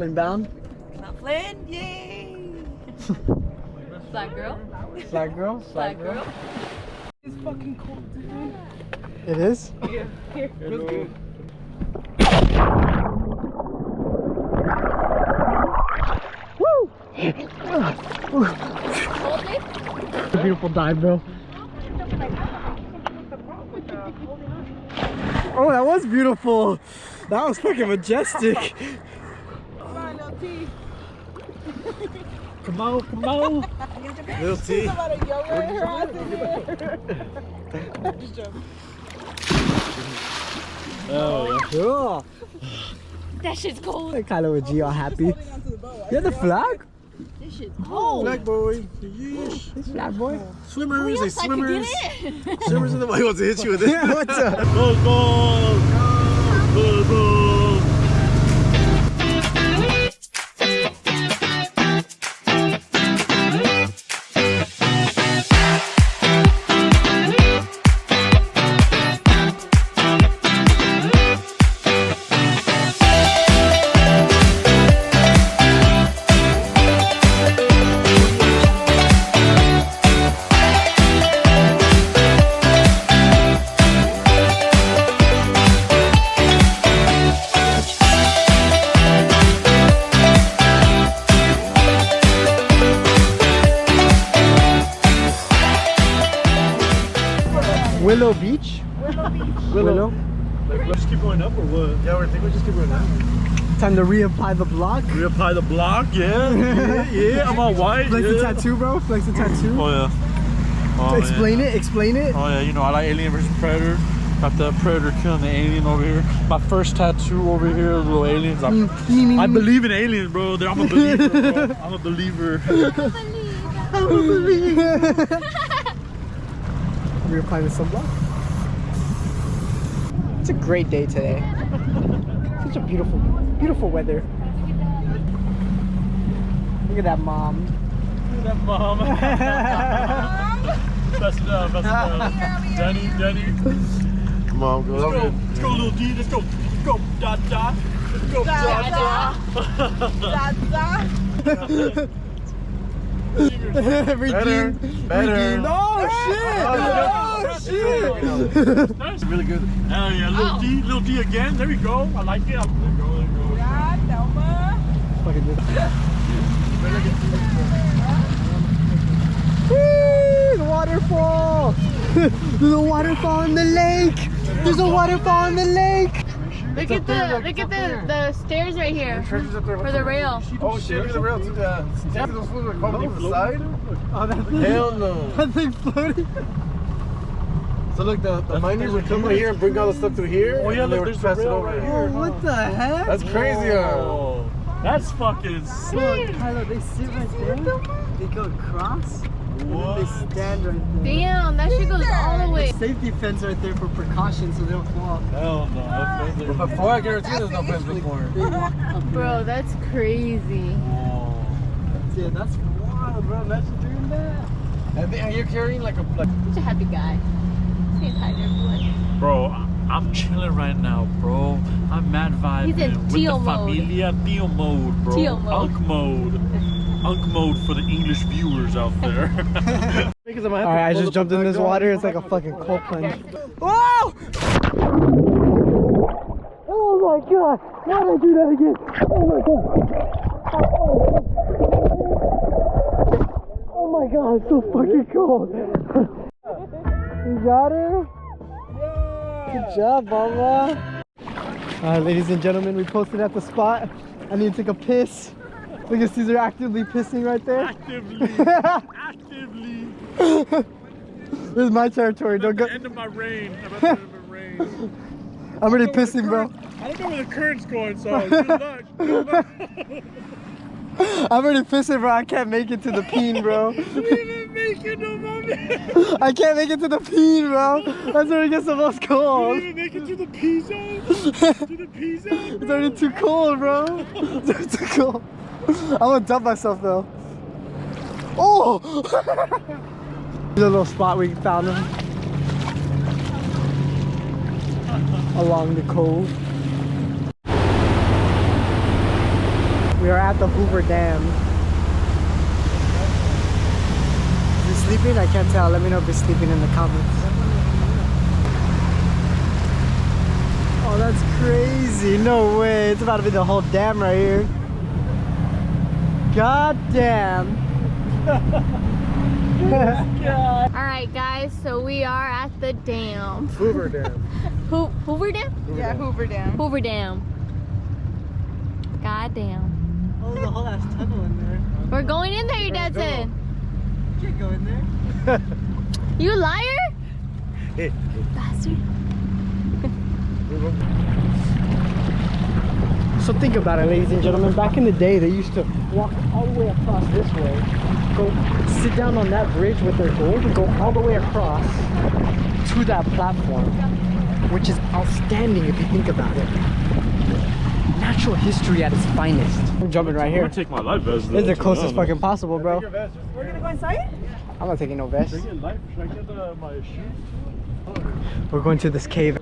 Laughlin bound. Laughlin, yay! Flag girl. Flag girl. Flag girl. It's fucking cold, dude. It is? Here. Feels good. Woo! Cold day? Beautiful dive, bro. Oh, that was beautiful. That was fucking majestic. Come on, little T. Come on, come on. Little T. Somebody yoga her ass in here. Just joking. Oh, yeah. That shit's cold. Kylo and G all happy. You have the flag? This shit's cold. Flag boy. Yeesh. It's flag boy. Swimmers, Yes, I could swimmers. get in. Swimmers in the way. He wants to hit you with it. Yeah, what's up? Go, go, go, go. Willow Beach? Willow. Like, let's keep going up or what? Yeah, I think we just keep going up. Time to reapply the block. Reapply the block, yeah. I'm all white. Flex the tattoo, bro. Flex the tattoo. Oh, yeah. Oh, Explain it. Explain it. Oh, yeah, you know, I like Alien vs. Predator. Got the Predator killing the alien over here. My first tattoo over here, little aliens. I believe in aliens, bro. I'm a believer, bro. I'm a believer. I'm a believer. Reapplying the sunblock. It's a great day today. Such a beautiful, beautiful weather. Look at that mom. Look at that mom. Best it up, best it up. Denny. Come on, go. Let's go, little D. Let's go. Let's go, da-da. Let's go, da-da. Da-da. Redeemed. Redeemed. Oh shit! That's really good. Hell yeah, little D again. There we go. I like it. There we go. Yeah, Thelma. Fucking good. Whee! The waterfall! There's a waterfall in the lake! There's a waterfall in the lake! Look at the stairs right here for the rail. Oh shit, look at the rail too. Those fools are coming over the side. Oh, that thing. Hell no. That thing floating. So look, the miners would come right here and bring all the stuff through here. Oh yeah, look, there's a rail right here. Oh, what the heck? That's crazy, Oh, that's fucking sick. Look, Kylo, they sit right there. They go across. And then they stand right there. Damn, that shit goes all the way. Safety fence right there for precaution so they don't fall. Hell no. That's Before I guarantee there's no fence before. They walk up. Bro, that's crazy. Yeah, that's wild, bro. Imagine doing that. And you're carrying like a Such a happy guy. He's hiding everyone. Bro, I'm chilling right now, bro. I'm mad vibing. He's in with Tio the mode. familia. Tio mode, bro. Tio mode. Unk mode. Unk mode for the English viewers out there. Alright, I just jumped in this water. It's like a fucking cold plunge. Whoa! Oh my god! Why did I do that again? Oh my god! Oh my god, it's so fucking cold! You got her? Good job, Baba! Alright, ladies and gentlemen, we posted at the spot. I need to take a piss. Look at Caesar actively pissing right there. Actively. This is my territory. Don't go. End of my reign. I'm at the end of my reign. I'm already pissing, bro. I don't know where the current's going, so good luck. Good luck. I'm already pissing, bro. I can't make it to the peen, bro. You didn't make it, no mommy. I can't make it to the peen, bro. That's where it gets the most You cold. didn't make it to the P zone. To the P zone. It's already too cold, bro. It's too cold. I'm gonna dump myself, though. Oh! There's a little spot we found him. Along the cove. We are at the Hoover Dam. Is he sleeping? I can't tell. Let me know if he's sleeping in the comments. Oh, that's crazy. No way. It's about to be the whole dam right here. God damn. Alright guys, so we are at the dam. Hoover Dam. Hoover Dam? Yeah, Hoover Dam. Hoover Dam. God damn. Oh, there's a whole ass tunnel in there. We're going in there, your dad said. You can't go in there. You liar? Hey. Bastard. So think about it, ladies and gentlemen. Back in the day, they used to walk all the way across this way, go sit down on that bridge with their gold, and go all the way across to that platform, which is outstanding if you think about it. Natural history at its finest. I'm jumping right here. I'm gonna take my life vest. This is the closest fucking possible, bro. We're gonna go inside? I'm not taking no vest. Should I get my shoes? We're going to this cave.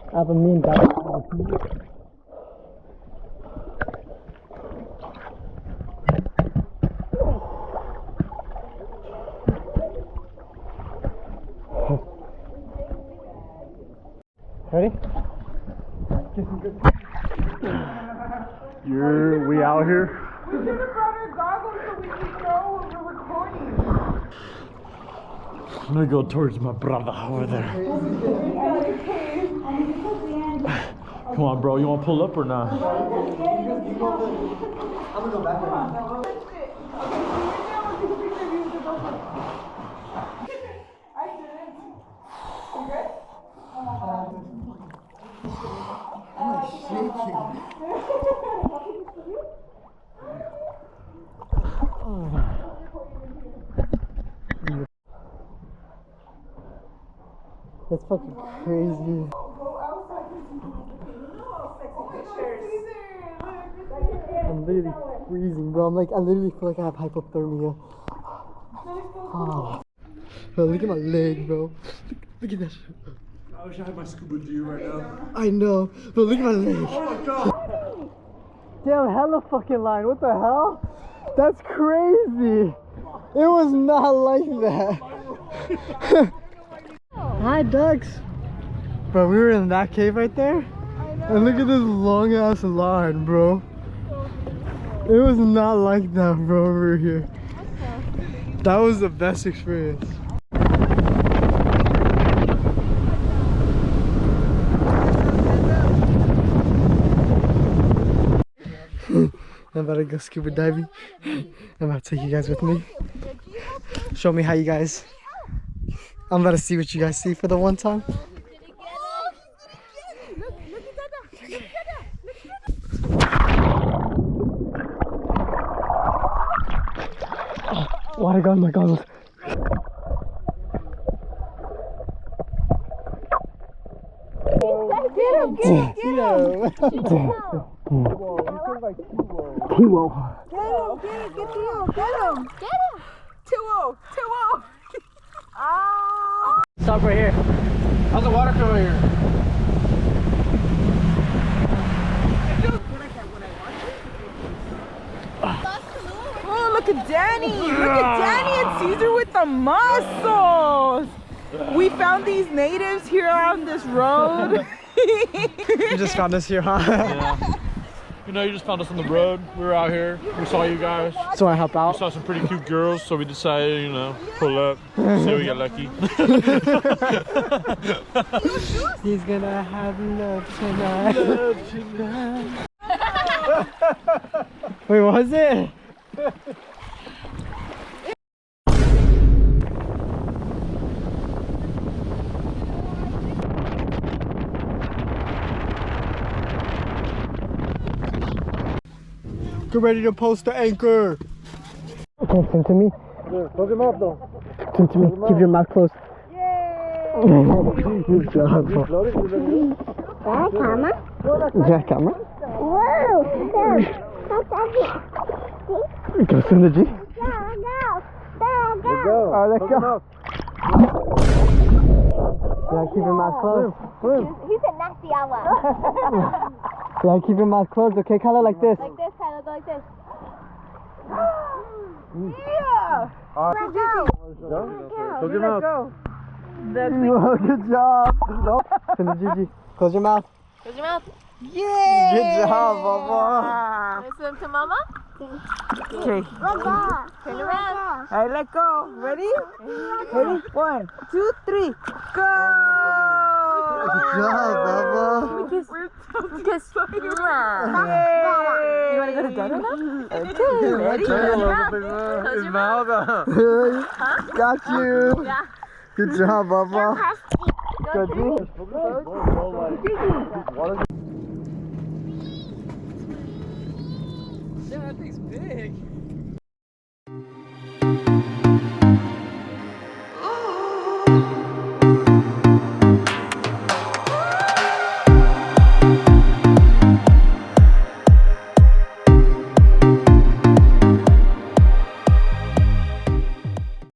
I have a mean guy. Ready? We out here? We should have brought our goggles so we could know when we're recording. I'm gonna go towards my brother over there. Come on, bro. You wanna pull up or not? I'm gonna go back there. That's fucking crazy. I'm literally freezing, bro. I literally feel like I have hypothermia. Oh. Bro, look at my leg, bro. Look at that shit. I wish I had my scuba gear right now. I know. Bro, look at my leg. Oh my god. Damn, hella fucking line. What the hell? That's crazy. It was not like that. Hi, ducks. Bro, we were in that cave right there. And look at this long ass line, bro. It was not like that, bro, over here. That was the best experience. I'm about to go scuba diving. I'm about to take you guys with me. Show me how you guys. I'm about to see what you guys see for the one time. Oh, I got my goggles. Get him! T-Wo. Get him! Two-o! Ah! Stop right here. How's the water coming here? Oh, look at Danny! Look at Danny and Caesar with the muscles! We found these natives here on this road. You just found us here, huh? Yeah. You know, you just found us on the road. We were out here. We saw you guys. So I help We out. saw some pretty cute girls, so we decided, you know, pull up, see if we get lucky. He's gonna have love tonight. Wait, what was it? Get ready to post the anchor. Okay, send to me. Hook him up, though. Send to me. Keep your mouth closed. Good job, bro. Is that camera? Go send the G. Alright, let's go. Yeah, keep your mouth closed. He's a nasty hour. Yeah, keep your mouth closed. Okay, Kylo, like this. Like this, Kylo, go like this. Yeah. Let go. Close your mouth. Go. Oh, good job. Send it, Gigi. Close your mouth. Close your mouth. Yeah. Good job, Baba. Listen to Mama. Okay. Turn around. All right, let go. Ready? Ready? 1, 2, 3, go! Good job, Baba. Kiss. Kiss. Yay! You want to go to dinner now? Okay, ready? Close your mouth. Close your mouth. Got you. Yeah. Good job, Baba. Good. Yeah, that thing's big.